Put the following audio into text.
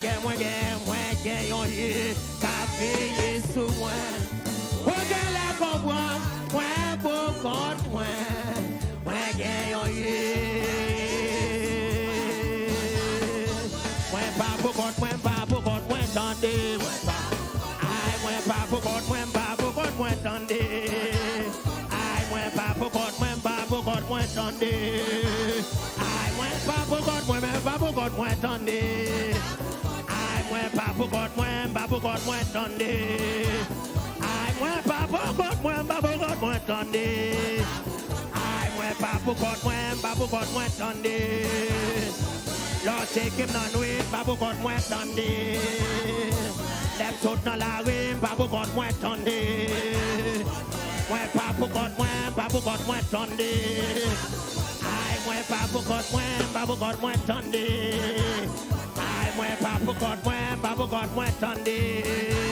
Mwen gen yon ye, ka feye sou mwen. Mwen gen la kompran, mwen pou kont mwen. Mwen gen yon ye. Mwen pa pou kont mwen tande. Mwen pa pou kont mwen tande. Mwen pa pou kont mwen tande. Mwen pa pou kont mwen tande. Mwen pa pou kont mwen tande. Mwen pa pou kont mwen tande. Mwen pa pou kont mwen tande. Lord take him nan win, pa pou kont mwen tande. Dem tout nan la rim, pa pou kont mwen tande. Mwen pa pou kont mwen tande. Mwen pa pou kont mwen tande. Mwen pa pou kont mwen tande.